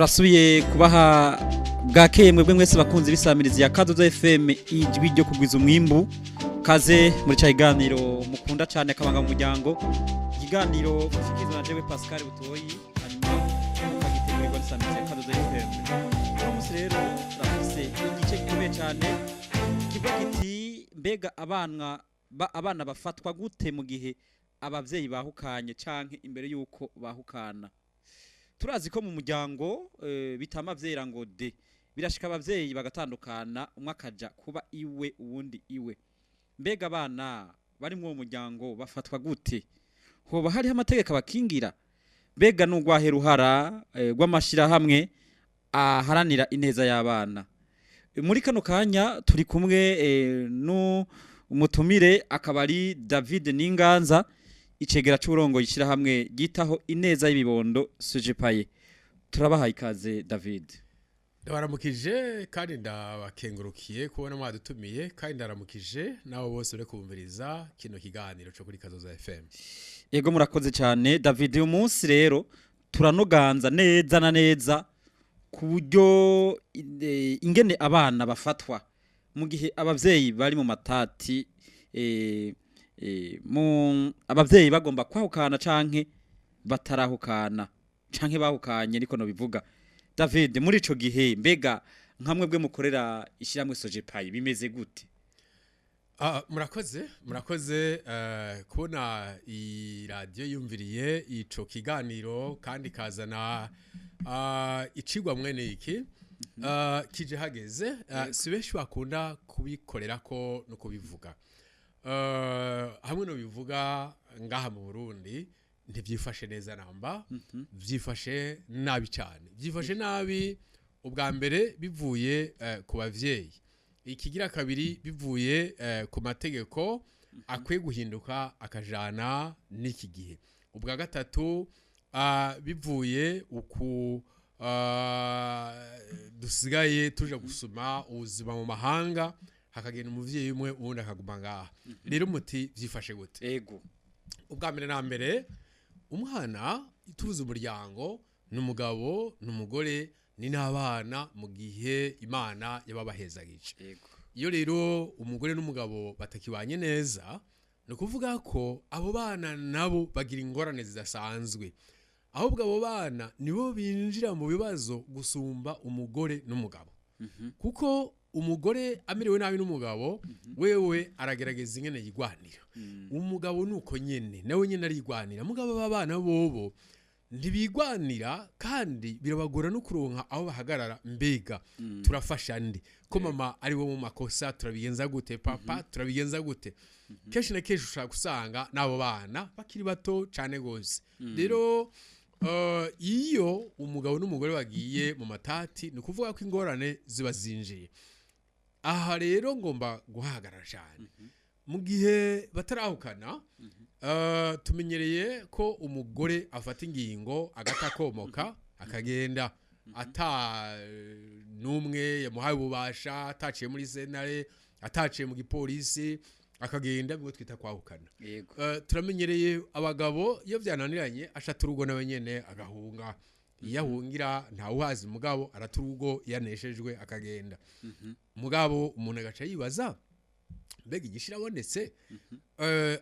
turasubiye kubaha bwakeye mwebwe mwese bakunze bisamiriza ya Kadozo FM ijwi ryo kugwiza umwimbu kaze muri cyaganiro mukunda cyane kabanga mu muryango ikiganiro kishikizwa na Jewe Pascal Butoyi hanyuma mukagitegurirwa n'isamiriza ya Kadozo FM umunsi rero turafise igice gikomeye cyane kivuga kiti mbega abana bafatwa gute mu gihe abavyeyi bahukanye canke imbere yuko bahukana. Turazi ko mu muryango bitama vyera ngo de birashika abavyeyi bagatandukana umwe akaja kuba iwe uwundi iwe. Mbega abana bari mu muryango bafatwa gute? Hoba hari amategeko abakingira? Mbega n'ugwaheruhara rw'amashira hamwe aharanira ineza y'abana. Muri kano kanya turi kumwe no umutumire akabari David Niyinganza icegera c'urongo yishira hamwe gitaho ineza y'ibibondo sujepaye. Turabahaye ikaze David. Ndabaramukije kandi ndabakengurukiye kubona mwadutumiye kandi ndaramukije nawo bose ure kumviriza kino kiganiro cyo kuri Kadozo FM. Yego murakoze cyane David, uyu munsi rero turanoganza neza na neza ku buryo ingene abana bafatwa mu gihe abavyeyi bari mu matati abavyeyi bagomba kwahukana canke batarahukana canke bahukanye niko no bivuga. David, muri ico gihe mbega nkamwe bwe mukorera ishiramwe Sojepaye bimeze gute? Murakoze kubona i radio yumviriye ico kiganiro kandi kazana icigwa mwene iki kije hageze sibeshi bakunda kubikorera ko no kubivuga. Hamwe no bivuga ngaha mu Burundi ntivyifashe neza namba vyifashe nabi cyane. Vyifashe nabi ubwa mbere bivuye ku bavyeyi, ikigira kabiri bivuye ku mategeko akwiye guhinduka akajana n'iki gihe, ubwa gatatu bivuye uku dusigaye tuja gusuma ubuzima mu mahanga hakagenda umuvyeyi umwe ubundi akaguma ngaha. Rero muti vyifashe gute? Ego ubwa mbere na mbere umwana itubuza umuryango n'umugabo n'umugore ni n'abana mu gihe Imana yababahezagije. Ego iyo rero umugore n'umugabo batakibanye neza no kuvuga ko abo bana nabo bagira ingorane zidasanzwe, ahubwo abo bana nibo binjira mu bibazo gusumba umugore n'umugabo. Kuko umugore amerewe nabi n'umugabo wewe aragerageza ingene yigwanira, umugabo nuko nyene nawe nyene arigwanira. Mugabo babana bobo ntibigwanira kandi birabagora no kuronka aho bahagarara. Mbega turafasha ndi ko mama ari bo mu makosa turabigenza gute, papa turabigenza gute? Keshi na keshi ushaka gusanga nabo bana bakiri bato cyane gose. Rero iyo umugabo n'umugore bagiye mu matati ni kuvuga ko ingorane ziba zinjiye. Aha rero ngomba guhagarara cyane mu gihe batarahukana. Tumenyereye ko umugore afata ingingo agatakomoka akagenda ata numwe yamuhaye ububasha, ataciye muri senare, ataciye mu gipolisi, akagenda bwo twita kwahukana. Turamenyereye abagabo iyo byananiranye ashata urugo nawe nyene agahunga. Yahungira nta uhazi umugabo araturugo yaneshejwe akagenda. Mugabo umuntu agaca yibaza mbega igishirabonetse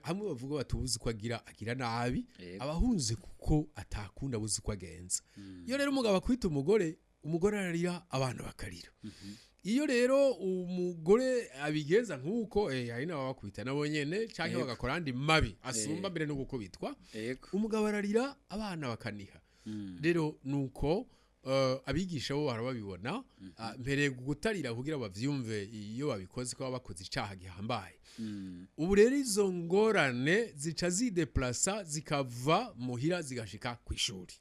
hamwe bavuga batubuzi ko agira nabi abahunze kuko atakunda buzi ko agenza. Iyo rero umugabo akwita umugore ararira abantu bakarira. Iyo rero umugore abigeza nkuko hari n'abakubita nabo nyene canke bagakora andi mabi asumba mbere no gukubitwa, umugabo ararira abana bakaniha. Rero nuko abigisha bo barababibona mbere gutarira kugira bavyumve iyo babikoze ko bakoze icaha gihambaye. Ubu rero izo ngorane zica zideplasa zikava muhira zigashika ku ishuri.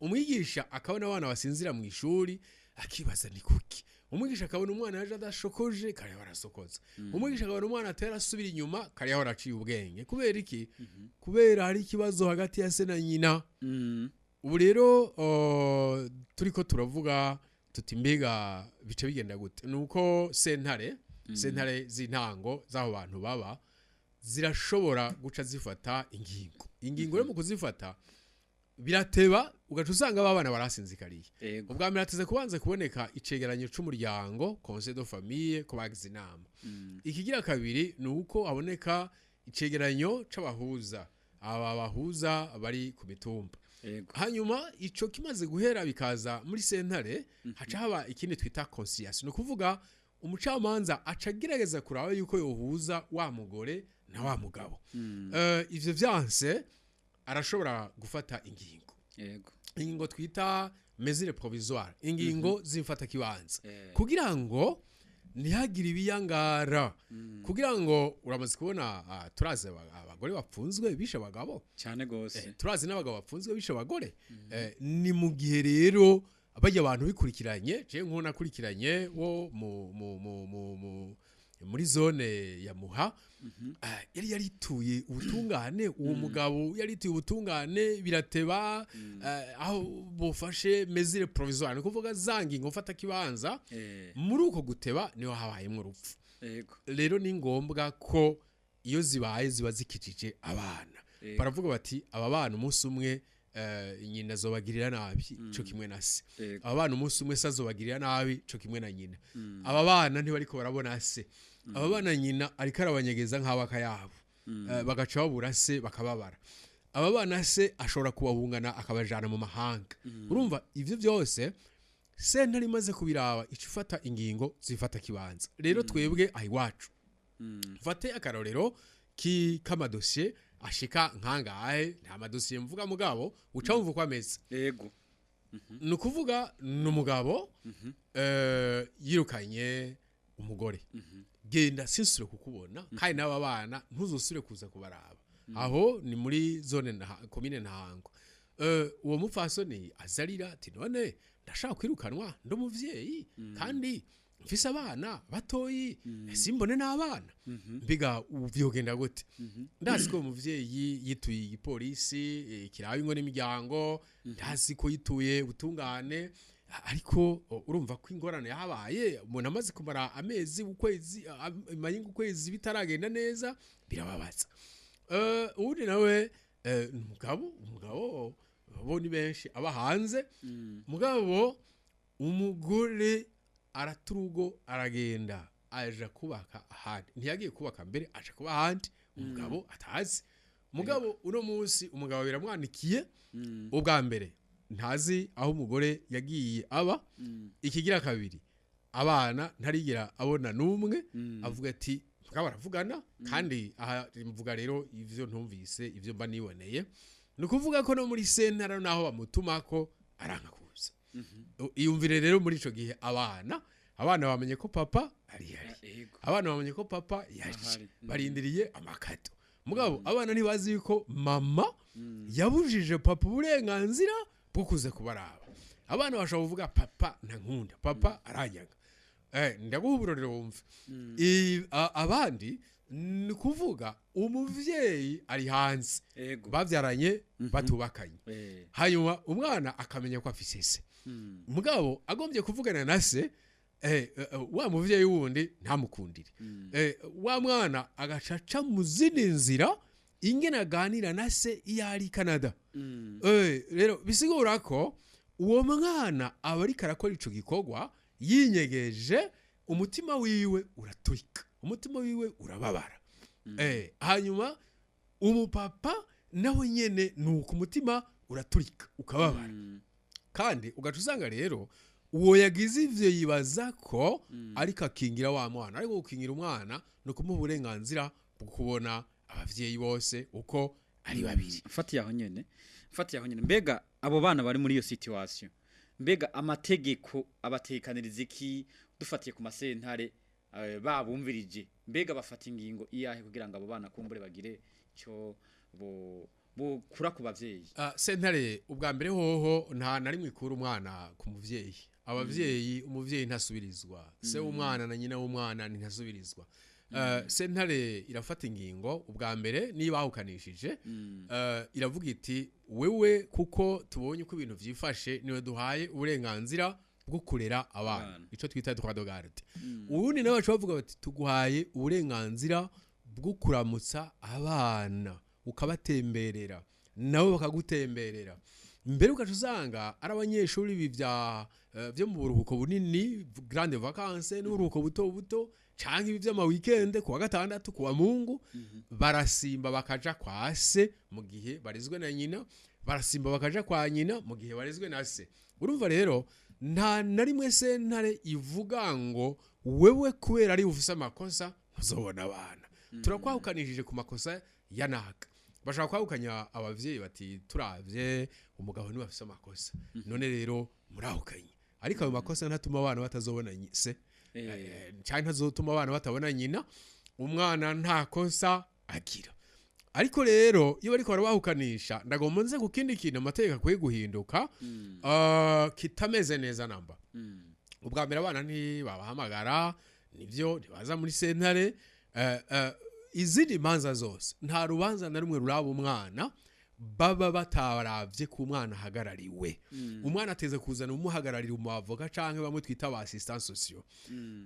Umwigisha akabona abana basinzira mu ishuri akibaza ni kuki. Umwigisha akabona umwana yaje adashokoje kare barasokoza. Umwigisha akabona umwana atera asubira inyuma kare yaho araciye ubwenge. Kubera iki? Kubera hari ikibazo hagati ya se na nyina. Ubu rero turiko turavuga tuti mbega bice bigenda gute? Nuko sentare z'intango zaho bantu baba zirashobora guca zifata ingingo rero mu kuzifata birateba ugaca usanga abana barasinzikariye Ego. ubwa mbere hateze kubanza kuboneka icegeranyo c'umuryango conseil de famille ko bagize inama ikigira kabiri ni uko haboneka icegeranyo c'abahuza aba bahuza bari ku mitumba Ego. hanyuma ico kimaze guhera bikaza muri sentare haca haba ikindi twita conciliation no kuvuga umucamanza acagerageza kuraba yuko yohuza wa mugore na wa mugabo ivyo vyanse arashobora gufata ingingo Ego. ingingo twita mesure provisoire ingingo zimfata kibanza kugira ngo ntihagire ibiyangara kugira ngo uramaze kubona turaze abagore bapfunzwe bishe abagabo cyane gose turazi n'abagabo bapfunzwe bishe abagore ni mu gihe rero abajya abantu bikurikiranye je nkona kurikiranye wo muri zone ya Muha yari yarituye ubutungane uwo mugabo yarituye ubutungane birateba aho bofashe mesure provisoire no kuvuga zangi ngo fata kibanza muri uko guteba niho habayemo urupfu rero ni ngombwa ko iyo zibaye ziba zikijije abana baravuga bati aba bana umunsi umwe nyina zobagirira nabi cyo kimwe na se aba bana umunsi umwe sazobagirira nabi cyo kimwe na nyina aba bana ntibariko barabona se aba bana nyina ariko arabanyegeza nk'abaka yabo bagaca babura se bakababara aba bana se ashobora kubabungana akabajana mu mahanga urumva ivyo byose sentare imaze kubiraba icufata ingingo zifata kibanza rero twebwe ahiwacu fate akarorero k'amadosiye ashika nkangahe nta madosiye mvuga mugabo uca wumva uko ameze yego ni ukuvuga ni umugabo yirukanye umugore genda sinsure kukubona kandi n'aba bana ntuzusure kuza kubaraba aho ni muri zone komine Ntahango uwo mupfasoni azarira ati none ndashaka kwirukanwa ndo muvyeyi kandi mfise abana batoyi simbone n'abana mbiga uvyogenda gute ndazi ko muvyeyi yituye igipolisi kirawe ngo n'imiryango ndazi ko yituye ubutungane ariko urumva ko ingorane yahabaye umuntu amaze kumara amezi ukwezi mayinga ukwezi bitaragenda neza birababaza ubundi nawe umugabo bo ni benshi aba hanze mugabo umugore araturugo aragenda aja kubaka ahandi ntiyagiye kubaka mbere aje kuba ahandi umugabo atazi mugabo uno munsi umugabo biramwanikiye ubwa mbere ntazi aho umugore yagiye aba ikigira kabiri abana ntarigira abona numwe avuga ati baravugana kandi aha mvuga rero ivyo ntumvise ivyo mba niboneye nukuvuga ko no muri sentara naho bamutumako aranka kuza iyumvire rero muri ico gihe abana bamenye ko papa ari abana bamenye ko papa yari barindiriye amakato mugabo abana ntibazi yuko mama yabujije papa uburenganzira bwo kuza kubaraba abana bashobora kuvuga papa ntankunda papa aranyaga ndaguha uburorero wumve abandi ni kuvuga umuvyeyi ari hanze bavyaranye batubakanye hanyuma umwana akamenya ko afise se mugabo agombye kuvugana na se wa muvyeyi wundi ntamukundire wa mwana agacaca mu zindi nzira ingene aganira na se iyo ari Canada rero bisigura ko uwo mwana aba ariko arakora ico gikorwa yinyegeje umutima wiwe uraturika umutima wiwe urababara hanyuma umupapa nawe nyene nuko umutima uraturika ukababara kandi ugaca usanga rero uwo yagize ivyo yibaza ko ariko akingira wa mwana ariko gukingira umwana no kumuha uburenganzira bwo kubona abavyeyi bose uko ari babiri fatiye aho nyene mbega abo bana bari muri iyo situation mbega amategeko abatekaniriza iki dufatiye ku masentare babumvirije mbega bafata ingingo iyahe kugira ngo abo bana kumbure bagire cyo bo kura ku bavyeyi sentare ubwa mbere hoho nta nari mwikura umwana ku muvyeyi abavyeyi umuvyeyi ntasubirizwa se umwana na nyina w'umwana ntasubirizwa sentare irafata ingingo ubwa mbere niba bahukanishije iravuga iti wewe kuko tubonye ko ibintu vyifashe niwe duhaye uburenganzira bwo kurera abana ico twita droit de garde ubundi nawe bavuga bati tuguhaye uburenganzira bwo kuramutsa abana ukabatemberera nabo bakagutemberera mbere ugaca usanga ari abanyeshuri byo mu buruhuko bunini grande vacances n'uburuhuko buto buto canke ibi vy'ama weekend kuwa gatandatu kuwa mungu barasimba bakaja kwa se mu gihe barizwe na nyina, barasimba bakaja kwa nyina mu gihe barizwe na se. Urumva rero nta na rimwe sentare ivuga ngo wewe kubera ari ufise amakosa ntuzobona abana. Turakwahukanishije ku makosa yanaka. Bashaka kwahukanya abavyeyi bati turavye umugabo ni bafise amakosa. None rero murahukanye. Ariko ayo makosa ntatuma abana batazobona se. Cyane ntazotuma abana batabona nyina. Umwana nta kosa agira. Ariko rero iyo bariko barabahukanisha ndagomba nze ku kindi kintu amategeko akwiye guhinduka kitameze neza namba. Ubwa mbere abana ntibabahamagara nivyo ntibaza muri sentare izindi manza zose nta rubanza na rumwe ruraba umwana baba bataravye ku mwana hagarariwe. Umwana ateze kuzana umuhagararira umwavoka canke bamwe twita ba assistant social.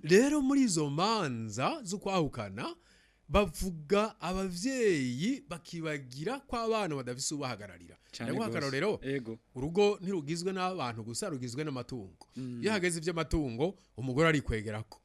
Rero muri izo manza zo kwahukana bavuga abavyeyi bakibagira kwa abana badafise ubahagararira. Cyangwa akarorero urugo ntirugizwe n'abantu gusa rugizwe n'amatungo. Iyo hageze ivy'amatungo umugore ari kwegerako,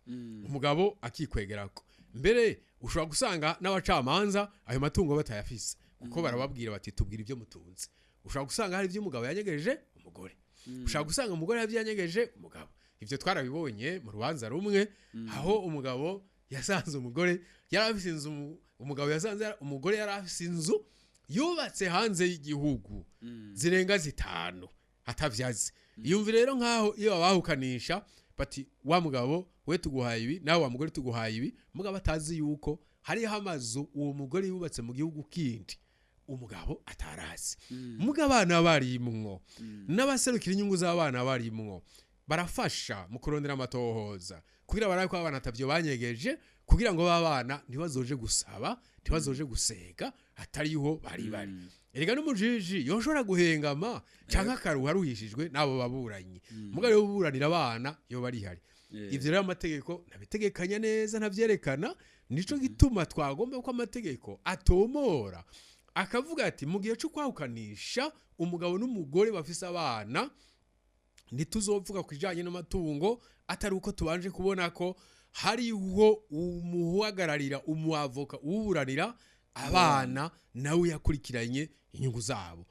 umugabo akikwegerako. Mbere ushobora gusanga n'abacamanza ayo matungo batayafise kuko barababwira bati tubwira ibyo mutunze. Ushobora gusanga hari ibyo umugabo yanyegeje umugore. Ushobora gusanga umugore yavyanyegeje umugabo. Ivyo twarabibonye mu rubanza rumwe aho umugabo yasanze umugore yarafise inzu, umugabo yasanze umugore yarafise inzu yubatse hanze y'igihugu zirenga 5 atavyazi. Yumva rero nkaho iyo babahukanisha bati wa mugabo we tuguhaye ibi nawe wa mugore tuguhaye ibi, mugabo atazi yuko hari hamazu uwo mugore yubatse mu gihugu kindi umugabo atarazi. Mugabo abana barimwo n'abaserukira inyungu z'abana barimwo barafasha mu kurondera amatohoza kugira baraye ko abana atavyo banyegeje kugira ngo babana ntibazoje gusaba ntibazoje gusega atariho bari. Erega n'umujiji yoshora guhengama canka karuha ruhishijwe nabo baburanyi. Mugabo yo buranira abana yo bari hari. Ivyo rero amategeko nabitegekanya neza ntavyerekana nico gituma twagomba ko amategeko atomora akavuga ati mu gihe cyo kwahukanisha umugabo n'umugore bafise abana ntituzovuga kujanye n'amatungo atari uko tubanje kubona ko hariho umuhagararira umwavoka uburanira abana nawe yakurikiranye inyungu zabo.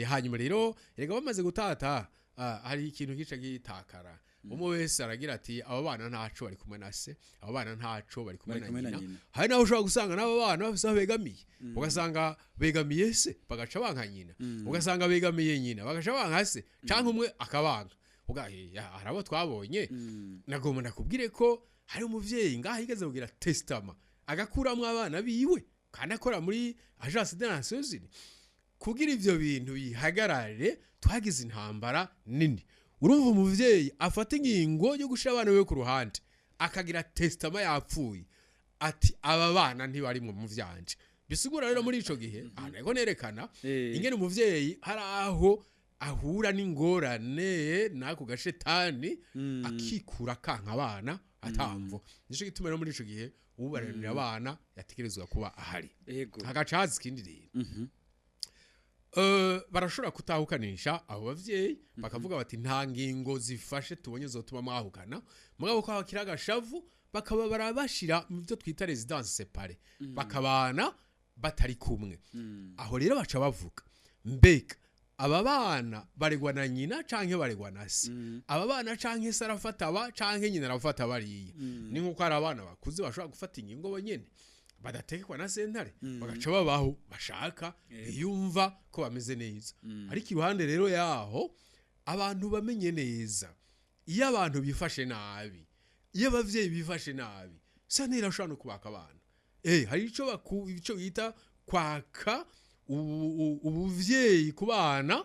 Hanyuma rero erega bamaze gutata hari ikintu gica gitakara. Umwe wese aragira ati abo bana ntaco bari kumwe na se, abo bana ntaco bari kumwe na nyina. Hari naho ushobora gusanga n'abo bana bafise begamiye. Ugasanga begamiye se bagaca banka nyina. Ugasanga begamiye nyina bagaca banka se canke umwe akabanga. Harabo twabonye nagomba nakubwire ko hari umuvyeyi ngaho igeze kugira testament agakuramwe abana biwe kandi akora muri agence de Nations Unies kugira ivyo bintu bihagarare. Twagize intambara nini. Urumva umuvyeyi afata ingingo yo gushira abana we ku ruhande akagira testament yapfuye ati aba bana ntibari mu vyanje. Bisigura rero muri ico gihe ariko nerekana ingene umuvyeyi hari aho ahura n'ingorane nako gashetani akikura kanka abana atamvo. Nico gituma rero muri ico gihe ubaranira abana yatekerezwa kuba ahari. Hagaca hazi kindi rero barashobora kutahukanisha abo bavyeyi bakavuga bati nta ngingo zifashe tubonye zotuma mwahukana, mugabo ko hakira agashavu bakaba barabashira mu byo twita residence séparée bakabana batari kumwe. Aho rero baca bavuga mbega aba bana baregwa na nyina canke baregwa na se, aba bana canke se arafata aba canke nyina arafata bariye. Ni nkuko ari abana bakuze bashobora gufata ingingo bonyene badatekwa na sentare bagaca babaho bashaka yumva ko bameze neza. Ariko iruhande rero yaho abantu bamenye neza iyo abantu bifashe nabi, iyo abavyeyi bifashe nabi sentare irashobora no kubaka abana. Hari ico yita kwaka ubuvyeyi ku bana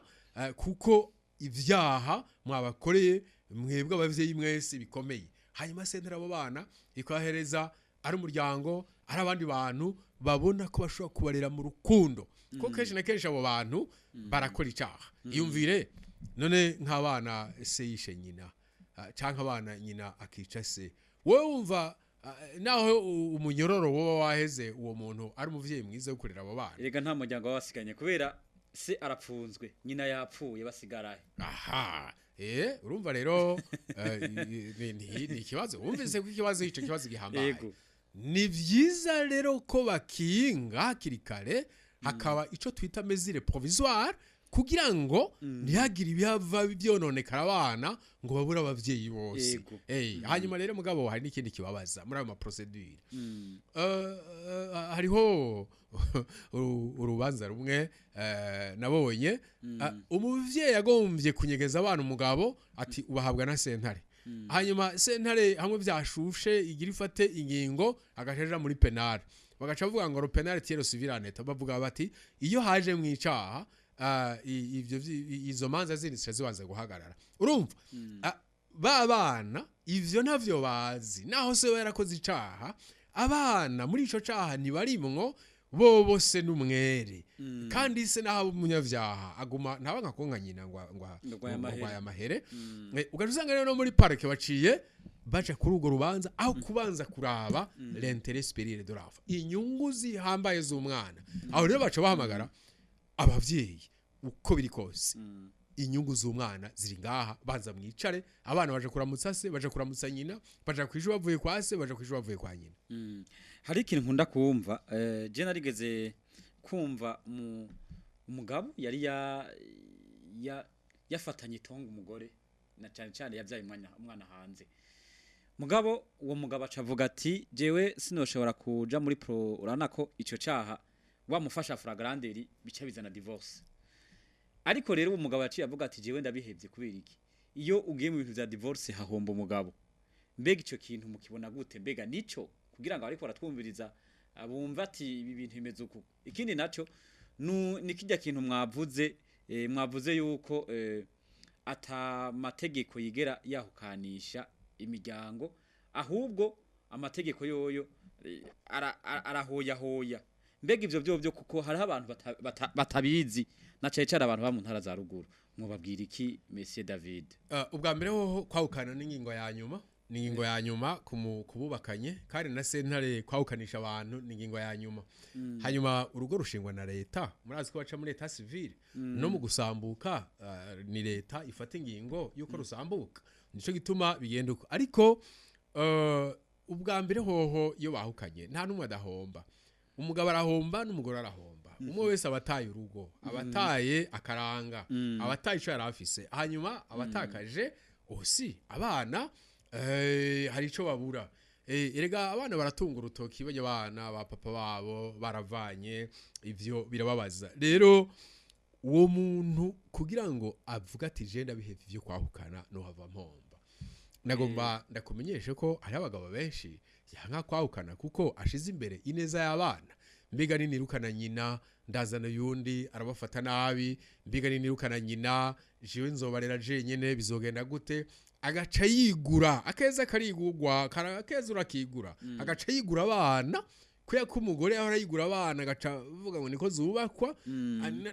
kuko ivyaha mwabakoreye mwebwe abavyeyi mwese bikomeye. Hanyuma sentare abo bana ikahereza ari umuryango ari abandi bantu babona ko bashobora kubarera mu rukundo ko kenshi na kenshi abo bantu barakora icaha. Iyumvire none nk'abana se yishe nyina canke abana nyina akica se, wowe wumva naho umunyororo wowe waheze uwo muntu ari umuvyeyi mwiza ukorera abo bana. Erega nta muryango wabasiganye kubera se arapfunzwe nyina yapfuye basigarahe aha urumva rero ni ikibazo wumvise ko ikibazo ico kibazo gihambaye ni vyiza rero ko bakinga hakiri kare hakaba ico twita mesure provisoire kugira ngo ntihagire ibihava byononekara abana ngo babura abavyeyi bose hanyuma rero mugabo hari n'ikindi kibabaza muri ayo ma procedure hariho urubanza rumwe nabonye umuvyeyi yagombye kunyegeza abana umugabo ati ubahabwa na sentare hanyuma sentare hamwe byashushe igira ifate ingingo agajeja muri penal bagaca bavuga ngo penal tiero civilane bavuga bati iyo haje mu icaha ivyo izo manza zinditse zibanze guhagarara urumva babana ivyo ntavyo bazi naho se yarakoze icaha abana muri ico caha ni barimwo bobo se n'umwere kandi se naho umunyavyaha aguma ntabanga konka nyina ngwa ya mahere ugasanga rero no muri parke baciye baca kuri urwo rubanza aho kubanza kuraba l'intérêt supérieur de l'enfant inyungu zihambaye z'umwana aho rero baca bahamagara abavyeyi uko biri kose inyungu z'umwana ziri ngaha banza mwicare abana baje kuramutsa se baje kuramutsa nyina baje kwishu bavuye kwa se baje kwishu bavuye kwa nyina hari ikintu nkunda kumva je narigeze kumva umugabo yari yafatanye itongo umugore na cyane yavyaye umwana hanze mugabo uwo mugabo acavuga ati jewe sinoshobora kuja muri pro urana ko ico caha wamufasha flagranderi bica bizana divorce ariko rero umugabo yaciye avuga ati jewe ndabihevye kubera iki iyo ugiye mu bintu bya divorce hahomba umugabo mbega ico kintu mukibona gute mbega nico kugira ngo ariko baratwumviriza abumva ati ibi bintu bimeze uko ikindi naco ni kijya kintu mwavuze yuko ata mategeko yigera yahukanisha imiryango ahubwo amategeko yoyo arahoya mbega ivyo byo kuko hari abantu batabizi na cyane abantu ba mu ntara za ruguru mwababwira iki Monsieur David ubwa mbere ho kwahukana n'ingingo ya nyuma kububakanye kandi na sentare kwahukanisha abantu n'ingingo ya nyuma hanyuma urugo rushingwa na leta murazi ko baca muri leta civile no mu gusambuka ni leta ifata ingingo yuko rusambuka nico gituma bigenda uko ariko ubwa mbere hoho iyo bahukanye nta numwe adahomba umugabo arahomba n'umugore arahomba umwe wese abataye urugo abataye akaranga abataye ico yarafise hanyuma abatakaje osi abana hari ico babura erega abana baratunga urutoki bajya abana ba papa babo baravanye ivyo birababaza rero uwo muntu kugira ngo avuga ati je ndabihevye ivyo kwahukana no hava mpomba nagomba ndakumenyeshe ko hari abagabo benshi yanka kwahukana kuko ashize imbere ineza y'abana mbega ninirukana nyina ndazana yundi arabafata nabi mbega ninirukana nyina jiwe nzobarera jenyene bizogenda gute agaca yigura akeza karigurwa akeza urakigura agaca yigura abana kuya ko umugore ahora yigura abana agaca vuga ngo niko zubakwa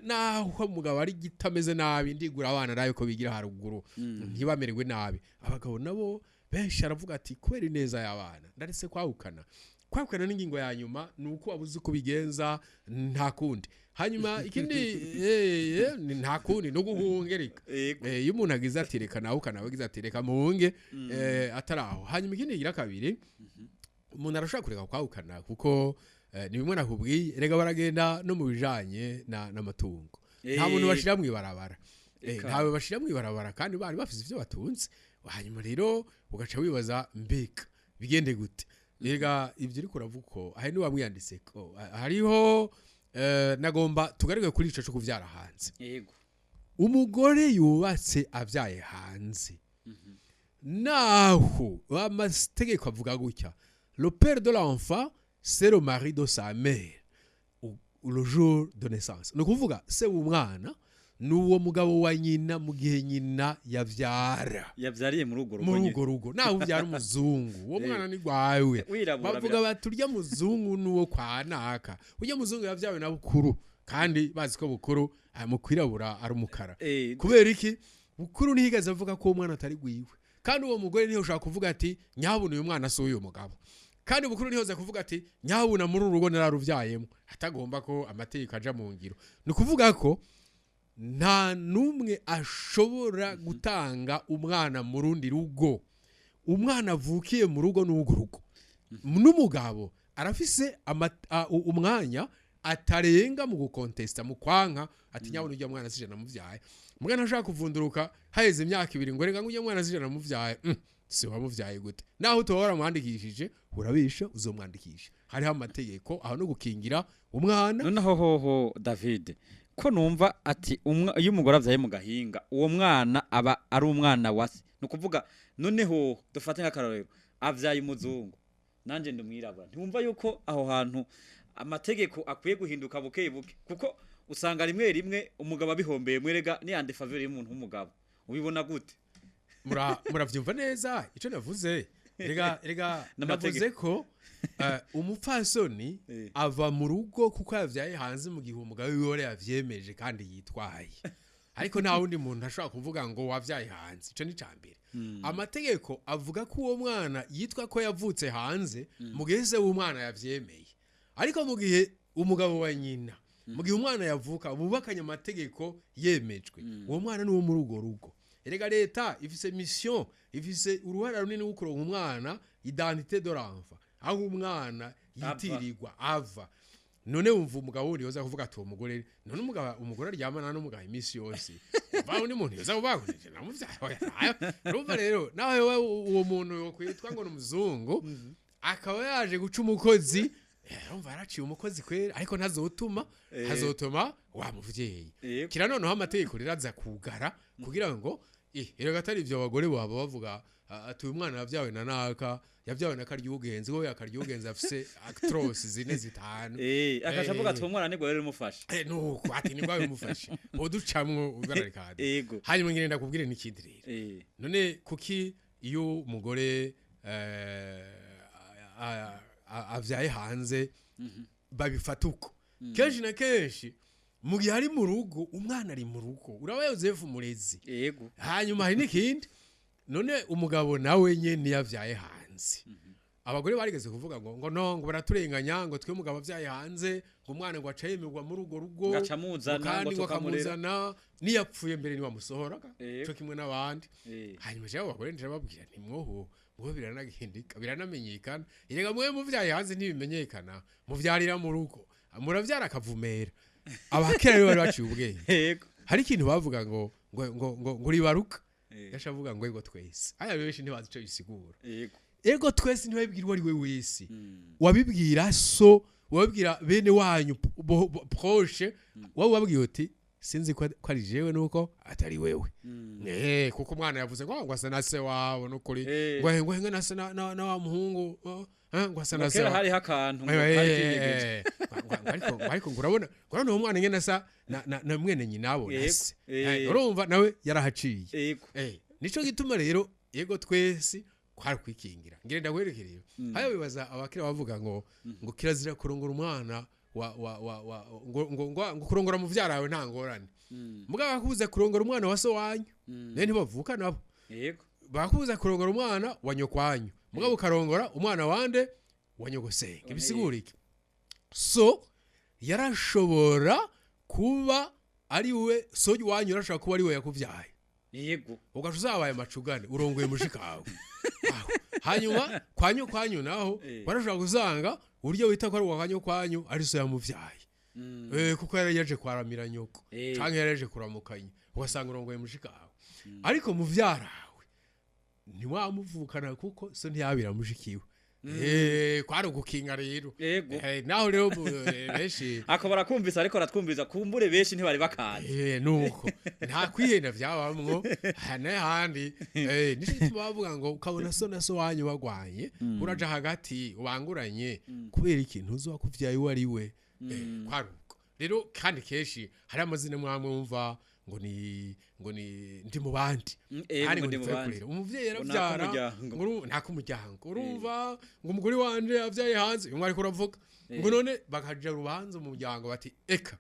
naho umugabo ari gitameze nabi ndigura abana nayo ko bigira haruguru ntibamererwe nabi abagabo nabo benshi aravuga ati kubera ineza y'abana ndaretse kwahukana n'ingingo ya nyuma nuko wabuze kubigenza nta kundi hanyuma ikindi nta kundi no guhungereka iyo umuntu agize ati reka nawe ukanabagize ati reka muhunge ataraho hanyuma ikindi igira kabiri umuntu arashaka kureka kwahukana kuko ni bimwe nakubwiye rega baragenda no mu bijanye n'amatungo nta muntu bashira mu ibarabara ntawe bashira mu ibarabara kandi bari bafise ivyo batunze hanyuma rero ugaca wibaza mbeka bigende gute rega ivyo uri kuravuga ko hari ni wamwiyanditse ko hariho nagomba tugaruke kuri ico cyo kuvyara hanze yego umugore yubatse avyaye hanze naho amategeko avuga gutya le père de l'enfant c'est le mari de sa mère le jour de naissance no kuvuga se umwana nuwo mugabo wa nyina mu gihe nyina yavyariye muri ugo rugo naho uvyara umuzungu uwo mwana ni gwawe bavuga baturya muzungu nuwo kwanaka ujya muzungu yavyawe na bukuru kandi bazi ko bukuru mu kwirabura ari umukara kubera iki bukuru nihigaze avuga ko umwana atari gwiwe kandi uwo mugore niho ushaka kuvuga ati nyabuna uyu mwana so uyu mugabo kandi bukuru niho za kuvuga ati nyabuna muri urugo nararuvyayemo atagomba ko amategeko aja mu ngiro ni kuvuga ko nta numwe ashobora gutanga umwana mu rundi rugo. Umwana avukiye mu rugo n'ugo rugo n'umugabo arafise umwanya atarenga mu gukontesta mu kwanka ati nyabona ujya mwana sije namuvyaye mugana ashaka kuvunduruka haheze imyaka 2 ngo rega ujya mwana sije namuvyaye si wamuvyaye gute naho utobora mwandikishije urabisha uzomwandikisha hariho amategeko aho no gukingira umwana. Noneho hoho David ko numva ati iyo umugore avyaye mu gahinga uwo mwana aba ari umwana wase no kuvuga noneho dufate nk'akarorero avyaye umuzungu nanje ndumwirabura ntumva yuko aho hantu amategeko akwiye guhinduka buke kuko usanga rimwe umugabo abihombeye mwerega ni ande faveur y'umuntu w'umugabo ubibona gute? Muravyumva neza ico navuze rega navuze ko umupfasoni ava mu rugo kuko yavyaye hanze mu gihe umugabo wiwe yavyemeje kandi yitwaye ariko nta wundi muntu ashobora kuvuga ngo wavyaye hanze ico ni cambere. Amategeko avuga ko uwo mwana yitwa ko yavutse hanze mu gihe se w'umwana yavyemeye ariko mu gihe umugabo wa nyina mu gihe umwana yavuka bubakanye amategeko yemejwe uwo mwana ni wo muri ugo rugo. Erega leta ifise mission ifise uruhara runini gukuronka umwana identité de l'enfant aho umwana yitirirwa ava none umva umugabo uri yoza kuvuga ati umugore none umugore aryamana n'umugabo imisi yose baho ni muntu yoza kubakunije namuvyaye rumva rero nawe uwo muntu yokwitwa ngo n'umuzungu akaba yaje guca umukozi urumva yaraciye umukozi kwera ariko ntazotuma hazotuma wa muvyeyi kira noneho amategeko riraza kugara kugira ngo erega atari ivyo abagore babo bavuga ati uyu mwana yavyawe na naka yavyawe na karyugenzi ngo yakaryugenzi afise actros zine zitanu akashavuga ati umwana nigwa rero mufashe nuko ati nigwa bimufashe boducamwo ugararikade hanyuma ngirenda kubwire n'ikindi rero none kuki iyo umugore avyaye hanze babifata uko kenshi na kenshi mu gihe ari mu rugo umwana ari mu rugo uraba Yozefu murezi yego hanyuma hari n'ikindi none umugabo nawe nyene yavyaye hanze abagore barigeze kuvuga ngo no ngo baraturenganya ngo twe mugabo avyaye hanze ngo umwana ngo acayemerwa muri ugo rugo kandi ngo kamuzana niyapfuye mbere ni wamusohoraga cyo kimwe n'abandi hanyuma je abagore nje babwira nti mwoho ngo biranagihindika biranamenyekana irega mwe muvyaye hanze ntibimenyekana muvyarira mu rugo muravyara akavumera abakera bari baciye ubwenge yego hari ikintu bavuga ngo ribaruka yashavuga ngo ego twese aya benshi ntibazi ico bisigura ego twese ntibabwirwa ari we wese wabibwira so wabibwira bene wanyu proche wababwiye uti sinzi ko ari jewe nuko atari wewe kuko umwana yavuze ngo asa na se wawe nukuri ngo nasa na wa muhungu ngo asa na se hari hakantu ariko ngurabona umwana ngene asa na mwene nyina abo nase urumva nawe yarahaciye nico gituma rero yego twese kwari kwikingira ngirenda kwerekereye hayo bibaza abakira bavuga ngo kirazira kurongora umwana ngo kurongora mu vyarawe nta ngorane mugabo bakubuza kurongora umwana wa so wanyu ne ntibavuka nabo yego bakubuza kurongora umwana wa nyokwanyu mugabo ukarongora umwana wande wa nyogosenge bisigura iki so yarashobora kuba ari we so wanyu yarashobora kuba ari we yakuvyaye yego ugaca uzabaye amacugane urongoye mushikawe hanyuma kwanyu naho barashobora gusanga uryo wita ko ari uwanyu kwanyu ari so yamuvyaye kuko yari yaje kwaramira nyoko canke yari yaje kuramukanya ugasanga urongoye mushikawe ariko muvyarawe ntiwamuvukana kuko so ntiyabira mushikiwe kwari gukinga rero naho rero beshi akabara kumvisa ariko ratwumviza kumbure beshi ntibari bakaje nuko nta kwihenda vyabamwo handi nico bavuga ngo ukabona so na so wanyu bagwanye uraja hagati ubanguranye kubera ikintu uzo kuvyaye wari we kwaruko rero kandi keshi hari amazina mwamwe umva ngo ni ndi mu bandi ari ngo ndi umuvyeyi yaravyara ngo nta kumuryango urumva ngo umugore wanje avyaye hanze umwe ariko uravuga ngo none bakaja rubanza mu muryango bati eka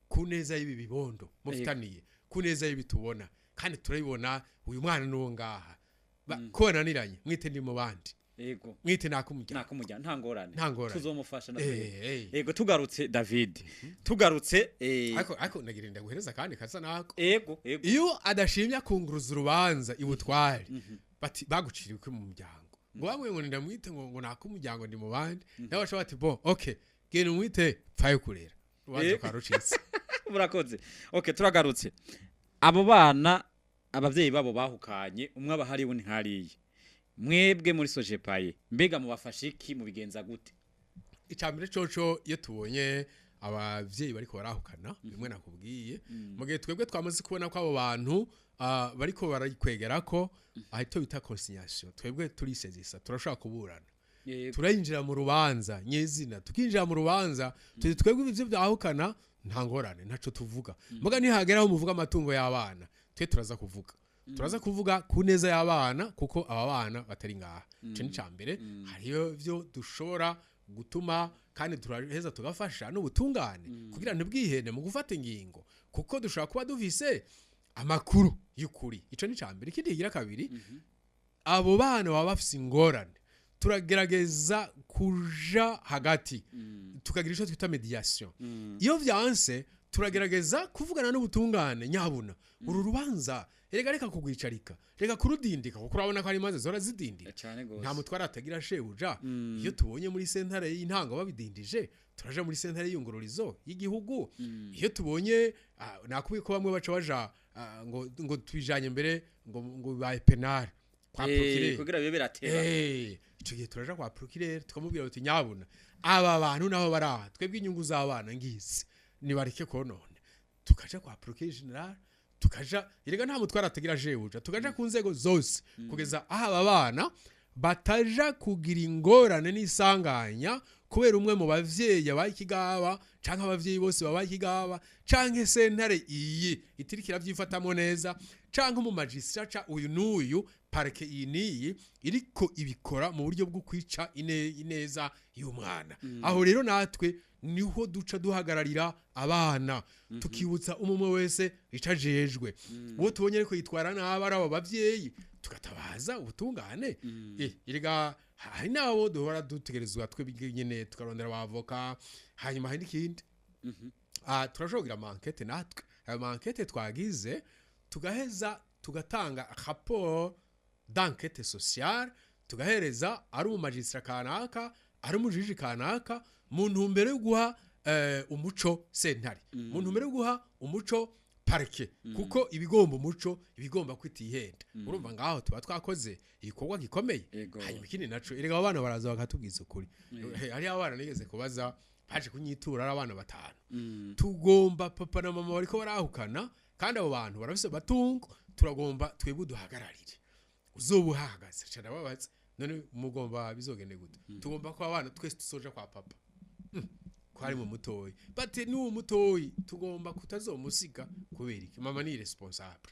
kuneza y'ibi bibondo mufitaniye kuneza y'ibi tubona kandi turabibona uyu mwana nuwo ngaha konaniranye mwite ndi mu bandi yego mwite nakumujya ntangorane tuzomufasha yego tugarutse David tugarutse ariko nagirinda guhereza kandi kaza nako yego iyo adashimya kunguruza urubanza ibutware bati baguciriwe mu muryango ngo bamwe ngo ndamwite ngo nakumuryango ndi mu bandi nawe ashobora ati bon okay genda umwite pfaye kurera ubanza karucitse murakoze okay turagarutse abo bana abavyeyi babo bahukanye umwe abahari we ntihariye mwebwe muri sojepaye mbega mubafasha iki mubigenza gute icambere coco iyo tubonye abavyeyi bariko barahukana bimwe nakubwiye mugihe twebwe twamaze kubona ko abo bantu bariko barayikwegerako ahito bita conciliation twebwe turisezisa turashaka kuburana turayinjira mu rubanza nyezina tukinjira mu rubanza twebwe ivyo byahukana nta ngorane ntaco tuvuga muga nihageraho muvuga amatungo y'abana twe turaza kuvuga ku neza y'abana kuko aba bana batari ngaha cyo ni cambere hariyo byo dushobora gutuma kandi turaheza tugafasha n'ubutungane kugira ntibwihene mu gufata ingingo kuko dushobora kuba duvise amakuru y'ukuri ico ni cambere ikindi higira kabiri abo bana baba bafise ingorane turagerageza kuja hagati tukagira ico twita mediation iyo vyanse turagerageza kuvugana n'ubutungane nyabuna uru rubanza reka kugwicarika reka kurudindika kuko urabona ko ari maze zora zidindira nta mutwara atagira shebuja iyo tubonye muri sentare y'intango babidindije turaja muri sentare y'ingororizo y'igihugu iyo tubonye nakubiye ko bamwe baca baja ngo twijanye mbere ngo baye penal kwa procureur kugira bibe biratera ico gihe turaja kwa procureur tukamubwira uti nyabuna aba bantu naho baraha twebwe inyungu z'abana ngisi nibareke konone tukaja kwa procureur general tukaja irega nta mutwara atagira jebuja tukaja ku nzego zose kugeza aha aba bana bataja kugira ingorane n'isanganya kubera umwe mu bavyeyi abaye kigaba canke abavyeyi bose babaye kigaba canke sentare iyi itirikira vyifatamo neza canke mu magistrate uyu n'uyu parke iyi iriko ibikora mu buryo bwo kwica ineza y'umwana aho rero natwe niho duca duhagararira abana tukibutsa umumwe wese icajejwe uwo tubonye ariko yitwara n'abara abo bavyeyi tukatabaza ubutungane iriga hari nabo duhora dutegerezwa twebwe nyene tukarondera abavoka hanyuma hari ikindi turashogira enquête natwe ayo enquête twagize tugaheza tugatanga rapport d'enquête sociale tugahereza ari mu magistrat kanaka ari mu jiji kanaka mu ntumbero yo guha umuco sentare mu ntumbero yo guha umuco parke kuko ibigomba umuco ibigomba kwitihenda urumva ngaho tuba twakoze igikorwa gikomeye hanyuma ikindi naco erega abana baraza bakatubwiza ukuri hari abana nigeze kubaza baje kunyitura ari abana batanu tugomba papa na mama bariko barahukana kandi abo bantu barafise batungo turagomba twebwe duhagararire uzobuhagaze cyane babaza none mugomba bizogende gute tugomba ko abana twese tusoja kwa papa kwari mu mutoyi bati ni umutoyi tugomba kutazomusiga kubera iki mama ni responsable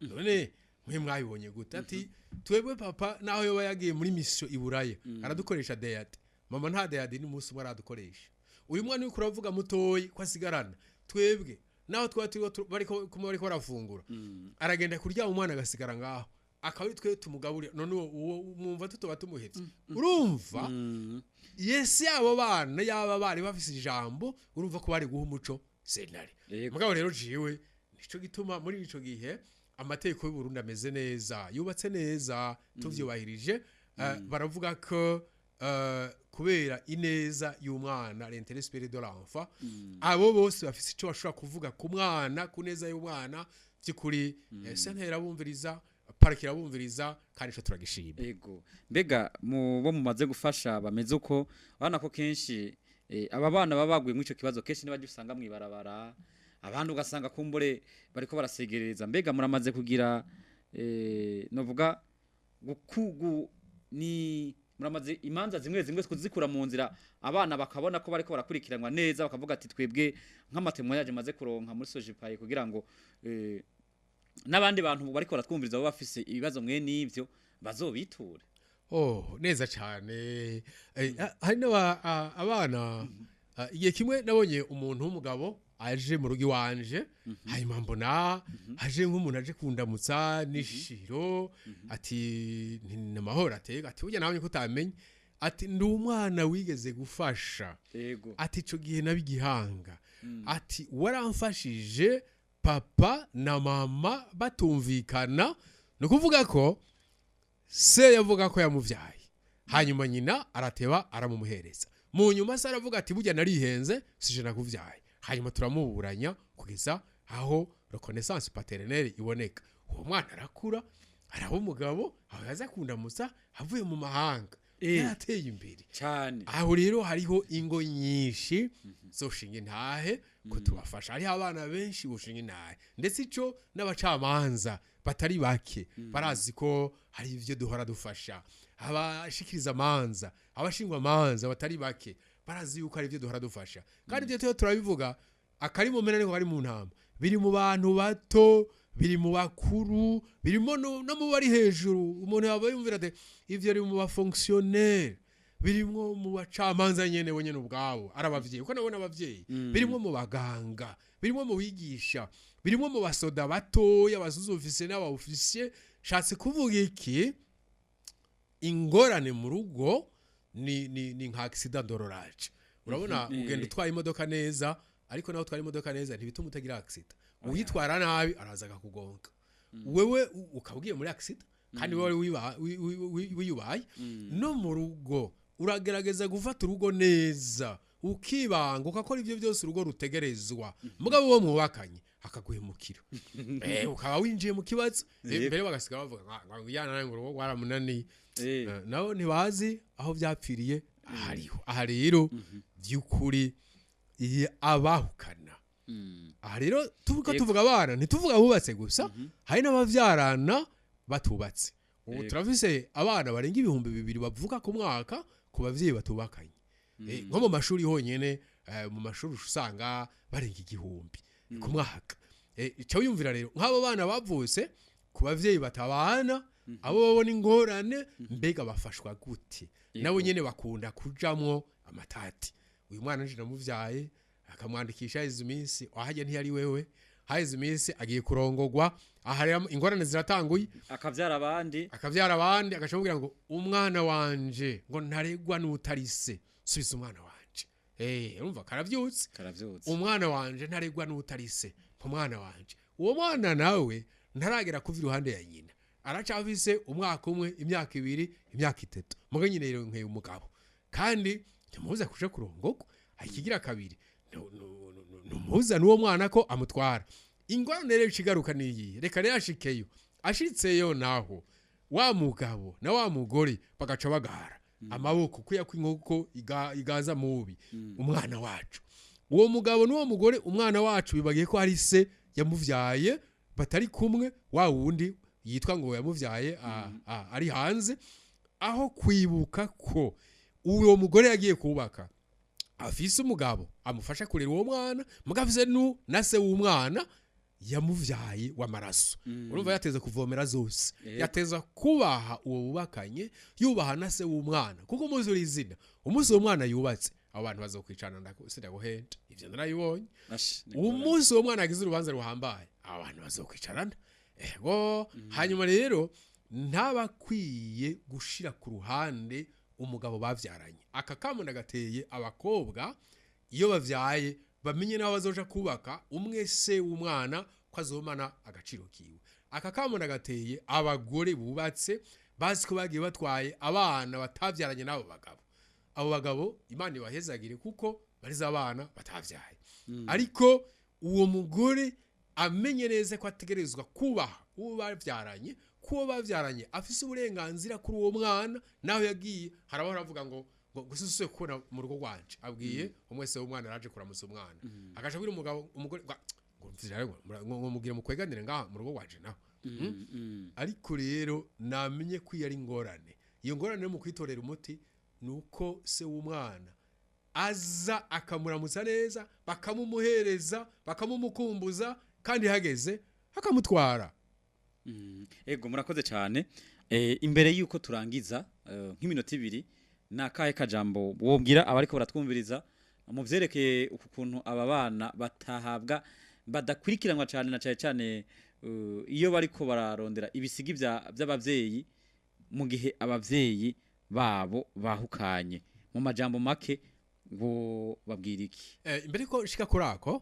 none mwe mwabibonye gute ati twebwe papa naho yoba yagiye muri mission iburaye aradukoresha deyate mama nta deyate ni musi umwe aradukoresha uyu mwana uri kuravuga mutoyi kwasigarana twebwe naho bariko barafungura aragenda kurya umwana agasigara ngaho akawi twe tumugaburira none uwo mwumva tutoba tumuhetse urumva yesi abo bana yaba bari bafise ijambo urumva ko bari guha umuco sentare mugabo rero jiwe nico gituma muri ico gihe amateko y'u Burundi ameze neza yubatse neza tuvyubahirije baravuga ko kubera ineza y'umwana l'intérêt supérieur de l'enfant abo bose bafise ico bashobora kuvuga ku mwana ku neza y'umwana by'ukuri sentare abumviriza parikira bumviriza kandi ico turagishima yego mbega mu bo mumaze gufasha bameze uko abana ko kenshi aba bana babaguye mu ico kibazo kenshi nibaje usanga mwibarabara abandi ugasanga kumbure bariko barasegereza mbega muramaze kugira novuga gukugu ni muramaze imanza zimwe kuzikura mu nzira abana bakabona ko bariko barakurikiranwa neza bakavuga ati twebwe nk'amatemo yaje maze kuronka muri sojipaye kugira ngo n'abandi bantu bariko baratwumviriza baba bafise ibibazo mwe n'ivyo bazobiture neza cyane hari abana igihe kimwe nabonye umuntu w'umugabo aje mu rugo iwanje hanyuma mbona aje nk'umuntu aje kundamutsa nishiro ati ni amahoro atega ati burya nawe ko utamenye ati ndi umwana wigeze gufasha ati ico gihe nabigihanga ati waramfashije papa na mama batumvikana no kuvuga ko se yavuga ko yamuvyaye hanyuma nyina arateba aramumuhereza mu nyuma se aravuga ati burya narihenze sije nakuvyaye hanyuma turamuburanya kugeza aho reconnaissance paternelle iboneka uwo mwana arakura araba umugabo aho yaza kundamutsa avuye mu mahanga yarateye imbere cyane aho rero hariho ingo nyinshi zo shinge ntahe ko tubafasha hariho abana benshi bushinge ntahe ndetse ico n'abacamanza batari bake barazi ko hari ivyo duhora dufasha abashikiriza amanza abashingwa amanza batari bake barazi yuko ari ivyo duhora dufasha kandi ivyo turabivuga akari mu menane ko bari mu ntama biri mu bantu bato biri mu bakuru birimo no mu bari hejuru umuntu yaba yumvira ate ivyo ari mu ba fonctionnaire birimo mu bacamanza nyene bonyene ubwabo arabavyeyi uko nabona abavyeyi birimo mu baganga birimo mu bigisha birimo mu basoda batoya bazuzufise n'abaofisier shatse kuvuga iki ingorane mu rugo ni nka accident d'orage urabona ugenda utwaye imodoka neza ariko naho twari imodoka neza ntibituma utagira accident uyitwara nabi araza akakugonga wewe ukabwiye muri accident kandi wowe wiyubaye no mu rugo uragerageza gufata urugo neza ukibanga ukakora ivyo byose urugo rutegerezwa mugabo wo mwubakanye akaguhemukira ukaba winjiye mu kibazo mbere bagasiga bavuga ngo yana ngo urugo waramunani naho ntibazi aho byapfiriye aha rero by'ukuri abahukana aha rero tuvuga abana ntituvuga bubatse gusa hari n'abavyarana batubatse ubu turavise abana barenga 2,000 bavuka ku mwaka ku bavyeyi batubakanye nko mu mashuri honyene mu mashuri usanga barenga 1,000 ku mwaka cyo yumvira rero nk'abo bana bavutse ku bavyeyi batabana abo babona ingorane mbega bafashwa gute nabo nyene bakunda kujamwo amatati uyu mwana nje namuvyaye akamwandikisha izuminsi ahajye ntiyari wewe haize iminsi agiye kurongogwa ahari ingorane ziratanguye akavyara abandi agashobora ngo umwana wanje ngo ntaregwa n'utarise subiza umwana wanje urumva karavyutse umwana wanje ntaregwa n'utarise umwana wanje uwo mwana nawe ntaragera kuva iruhande ya nyina aracavise umwaka umwe imyaka 2 imyaka 3 muga nyine rero nkeye umugabo kandi tumuza kuja kurongogwa akigira kabiri numuza nuwo mwana ko amutwara ingorane rero ikigaruka niyi reka rero ashikeyo ashitseyo naho wa mugabo na wa mugore bagaca bagara amaboko kuya kw'inkoko igaza mubi umwana wacu uwo mugabo nuwo mugore umwana wacu bibagiye ko ari se yamuvyaye batari kumwe wa wundi yitwa ngo yamuvyaye ari hanze aho kwibuka ko uwo mugore yagiye kubaka afise umugabo amufasha kurera uwo mwana mugafise na se w'umwana yamuvyaye w'amaraso urumva yateza kuvomera zose yateza kubaha uwo bubakanye yubaha na se w'umwana kuko muzi urizina umunsi uwo mwana yubatse abantu bazokwicana ndaguhenda ivyo narayibonye umunsi uwo mwana agize urubanza ruhambaye abantu bazokwicarana hanyuma rero ntabakwiye gushira ku ruhande umugabo bavyaranye akakamuna gateye abakobwa iyo bavyaye bamenye naho bazoja kubaka umwe se w'umwana ko azomana agaciro kiwe akakamuna gateye abagore bubatse bazi ko bagiye batwaye abana batavyaranye nabo bagabo abo bagabo Imana ibahezagire kuko bariza abana batavyaye ariko uwo mugore amenye neza ko ategerezwa kubaha uwo bavyaranye kuwo bavyaranye afise uburenganzira kuri uwo mwana naho yagiye harabora avuga ngo gusisuye kubona mu rugo rwanje abwiye umwese w'umwana araje kuramutsa umwana akaje kwira umugabo umugore ngo mugire mukweganire ngaha mu rugo rwanje naho ariko rero namenye ko yari ngorane iyo ngorane mu kwitorera umuti nuko se w'umwana aza akamuramutsa neza bakamumuhereza bakamumukumbuza kandi hageze akamutwara ego murakoze cyane imbere yuko turangiza nk'iminota 2 nakaye kajambo wobwira abariko baratwumviriza mu vyerekeye ukuntu aba bana batahabwa badakurikiranwa cyane na cyane iyo bariko bararondera ibisigi by'abavyeyi mu gihe abavyeyi babo bahukanye mu majambo make ngo babwira iki imbere ko shika kurako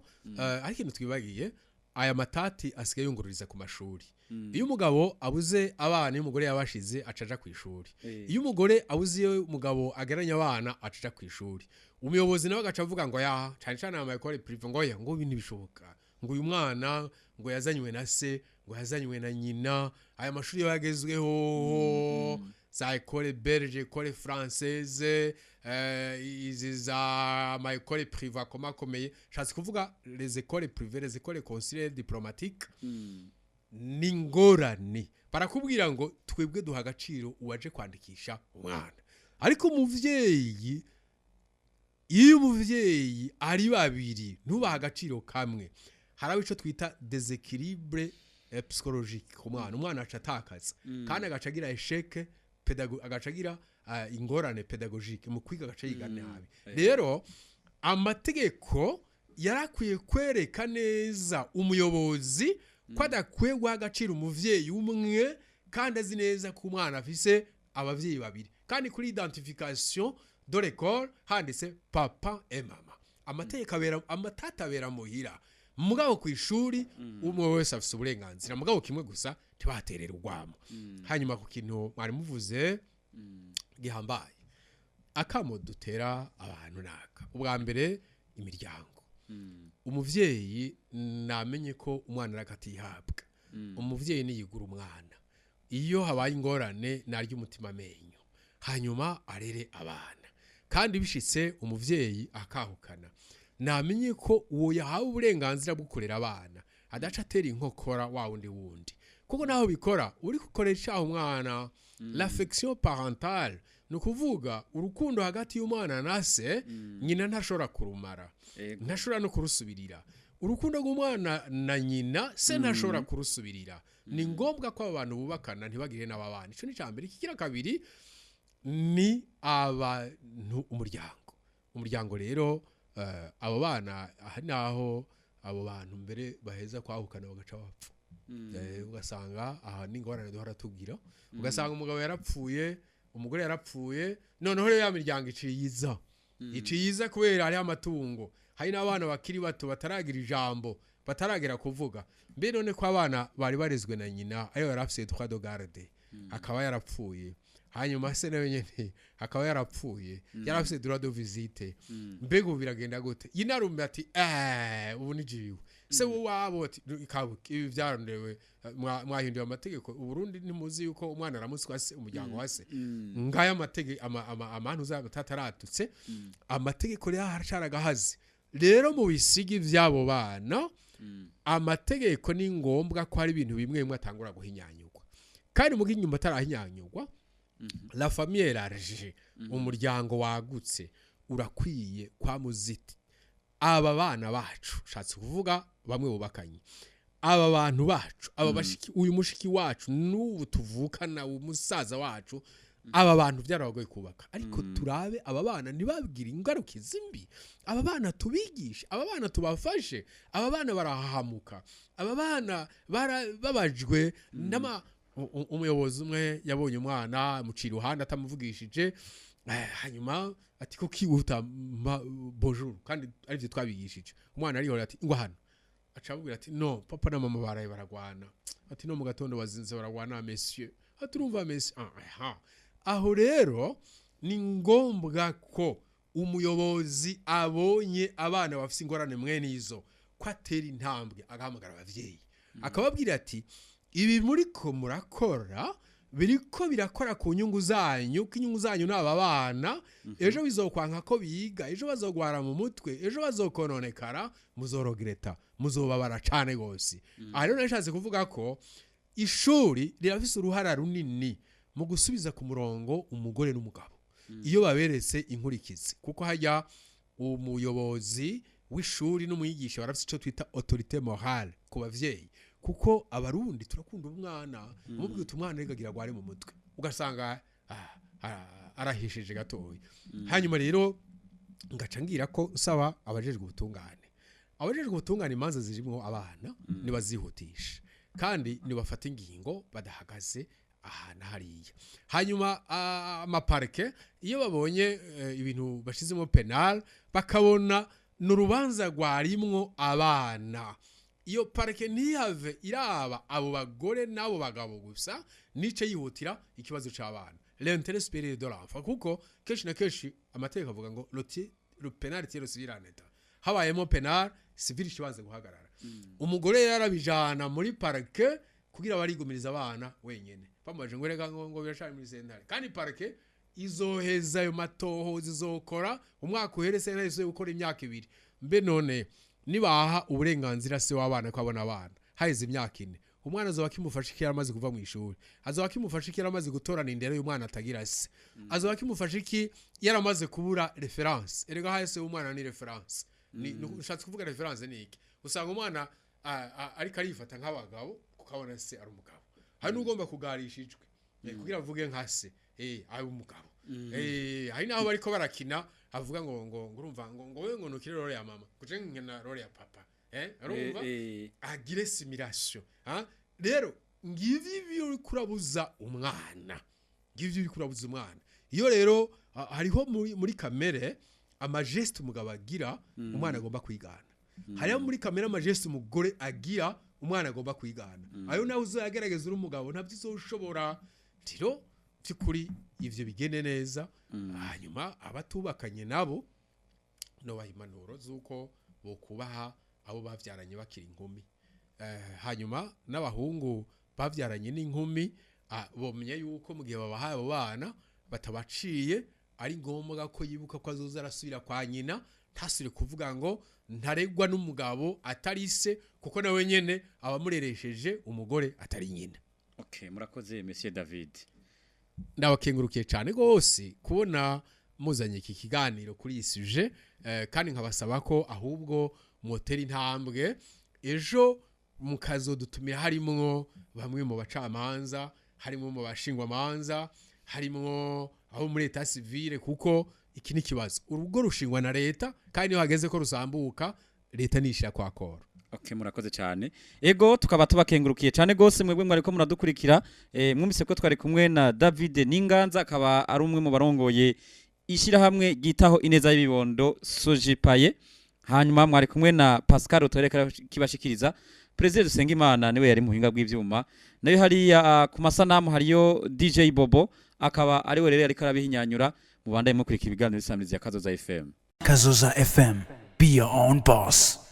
ari kintu twibagiye aya matati asigaye yungururiza ku mashuri iyo umugabo abuze abana y'umugore yabashize acaja ku ishuri iyo umugore abuze iyo umugabo ageranya abana acaja ku ishuri umuyobozi nawe agaca avuga ngo ya cyane cyane amayekole prive ngo ya ngo ibintu bishoboka ngo uyu mwana ngo yazanywe na se ngo yazanywe na nyina aya mashuri yagezweho za école belge école française izi za ma école privée akomeye shatse kuvuga les écoles privées les écoles consulaires diplomatiques ningorane barakubwira ngo twebwe duha agaciro uwaje kwandikisha umwana ariko umuvyeyi iyo umuvyeyi ari babiri ntubaha agaciro kamwe haraho ico twita déséquilibre psychologique ku umwana aca atakaza kandi agacagira échec agacagira ingorane pedagogique mu kwiga agaca yiga nabi rero amategeko yarakwiye kwereka neza umuyobozi ko adakwiye guha agaciro umuvyeyi umwe kandi azi neza ko umwana afise abavyeyi babiri kandi kuri identification de l'école handitse papa et mama amategeko abera muhira mugabo ku ishuri umwe wese afise uburenganzira mugabo kimwe gusa tibaterera urwamo hanyuma ku kintu mwari muvuze gihambaye akamo dutera abantu naka ubwa mbere imiryango umuvyeyi namenye ko umwana arakatihabwa umuvyeyi niyigura umwana iyo habaye ingorane naryo umutima amenyo hanyuma arere abana kandi bishitse umuvyeyi akahukana namenye ko uwo yahawe uburenganzira bwo kurera abana adaca atera inkokora wa wundi kuko naho bikora uri gukoresha umwana l'affection parentale no kuvuga urukundo hagati y'umwana na se nyina ntashobora kurumara ntashobora no kurusubirira urukundo rw'umwana na nyina se ntashobora kurusubirira ni ngombwa ko abantu bubakana ntibagire n'ababana ico ni cyambere kikira kabiri ni abantu umuryango rero abo bana naho abo bantu mbere baheza kwahukana bagaca bapfa ugasanga aha n'ingorane duhora tubwira ugasanga umugabo yarapfuye umugore yarapfuye noneho rero ya miryango iciyiza kubera ari amatungo hari n'abana bakiri bato bataragira ijambo bataragera kuvuga mbe none ko abana bari barezwe na nyina ayo yarafise droit de garde akaba yarapfuye hanyuma se nawe nyene akaba yarapfuye yarafise droit de visite mbego biragenda gute yinarumbe ati ubu ni jiwe se wabo ati ibi byarondewe mwahinduye amategeko uburundi ntimuzi yuko umwana aramutswa se umuryango wase ngaya amategeko amantu zabo tataratutse amategeko rero haracharagahazi rero mu bisigi vyabo bana amategeko ni ngombwa ko hari ibintu bimwe bimwe atangura guhinyanyurwa kandi mu ginyuma tarahinyanyurwa la famille élargie umuryango wagutse urakwiye kwa muziti aba bana bacu shatse kuvuga bamwe bubakanye aba bantu bacu aba bashiki uyu mushiki wacu n'ubu tuvukana umusaza wacu aba bantu byarabagoye kubaka ariko turabe aba bana ntibabwire ingaruka zimbi aba bana tubigisha aba bana tubafashe aba bana barahahamuka aba bana babajwe n'ama umuyobozi umwe yabonye umwana mucira ruhande atamuvugishije hanyuma ati ko kihuta bonjour kandi ari byo twabigishije umwana ari ati ngo hano acabubwira ati no papa na mama baraye baragwana ati no mu gatondo bazinze baragwana monsieur aturumva monsieur aho rero ni ngombwa ko umuyobozi abonye abana bafise ingorane mwene izo ko atera intambwe agahamagara abavyeyi akababwira ati ibi muri ko murakora biriko birakora ku nyungu zanyu k'inyungu zanyu n'aba bana ejo bizokwanka ko biga ejo bazogwara mu mutwe ejo bazokononekara muzorogereta muzobabara cane gose rero nashatse kuvuga ko ishuri rirafise uruhara runini mu gusubiza ku murongo umugore n'umugabo iyo baberetse inkurikizi kuko hajya umuyobozi w'ishuri n'umuyigisha barafise ico twita autorité morale ku bavyeyi kuko abarundi turakunda umwana umubwiye umwana regagira gware mu mutwe ugasanga arahishije gatoyi hanyuma rero ngaca ngira ko nsaba abajejwe ubutungane imanza zirimo abana nibazihutisha kandi nibafata ingingo badahagaze ahantu hariya. Hanyuma amaparke iyo babonye ibintu bashizemo penal bakabona n'urubanza rwarimwo abana, iyo parke ntihave iraba abo bagore n'abo bagabo gusa, nice yihutira ikibazo c'abana, l'intérêt supérieur de l'enfant, kuko kenshi na kenshi amategeko avuga ngo le penal tire civil en état, habayemo penal civil kibanze guhagarara. Umugore yarabijana muri parke kugira barigumiriza abana wenyene, bamaje ngo rega ngo birashari muri sentare, kandi parke izoheza ayo matoho zizokora umwaka uhere sentare izo gukora imyaka 2. Mbe none nibaha uburenganzira se w'abana ko abona abana haize imyaka 4, umwana azoba kimufasha iki yaramaze kuva mu ishuri, azoba kimufasha iki yaramaze gutorana indero y'umwana atagira se, azoba kimufasha iki yaramaze kubura reference. Erega hahise umwana ni reference, ni ushatse kuvuga reference ni iki? Usanga umwana ariko arifata nk'abagabo kukabona se ari umugabo, hari n'ugomba kugarishijwe kugira avuge nka se ari umugabo, hari naho bariko barakina avuga ngo urumva ngo we ngo nukire role ya mama kuje nkena role ya papa, urumva agire simulation. Rero ngivyo biri kurabuza umwana, iyo rero hariho muri kamere amageste umugabo agira umwana agomba kwigana, hariho muri kamere amageste umugore agira umwana agomba kwigana, ayo nawe uzagerageza uri umugabo ntabyo uzoshobora. Tiro tikuri ivyo bigene neza. Hanyuma abatubakanye nabo no bahimanuro zuko bokubaha abo bavyaranye bakiri inkumi. Hanyuma n'abahungu bavyaranye n'inkumi bomenye yuko mu gihe babahaye abo bana batabaciye ari ngombwa ko yibuka ko azoza arasubira kwa nyina, ntasire kuvuga ngo ntaregwa n'umugabo atari se, kuko nawe nyene abamureresheje umugore atari nyina. Okay, murakoze Monsieur David. Ndabakengurukiye cyane gose kubona muzanye iki kiganiro kuri iyi sujet, kandi nkabasaba ko ahubwo motera intambwe ejo mukazodutumira harimo bamwe mu bacamanza, harimo mu bashingwa manza, harimo aho muri leta civile, kuko iki ni kibazo urugo rushingwa na leta, kandi iyo hageze ko rusambuka leta nishira kwakora. Okay, murakoze cyane. Ego tukaba tubakengurukiye cyane gose mwebwe mwariko muradukurikira. Mwumvise ko twari kumwe na David Niyinganza, akaba ari umwe mu barongoye ishira hamwe gitaho ineza y'ibibondo Sojipaye. Hanyuma mwari kumwe na Pascal Otoreka kibashikiriza. President Dusengimana niwe yari muhinga bw'ivyuma. Nayo hariya ku masanamu hariyo DJ Bobo, akaba ari we rero ariko arabihinyanyura. Mubandaye mukurikira ibiganiro bisamiriza ya Kazoza FM. Kazoza FM, be your own boss.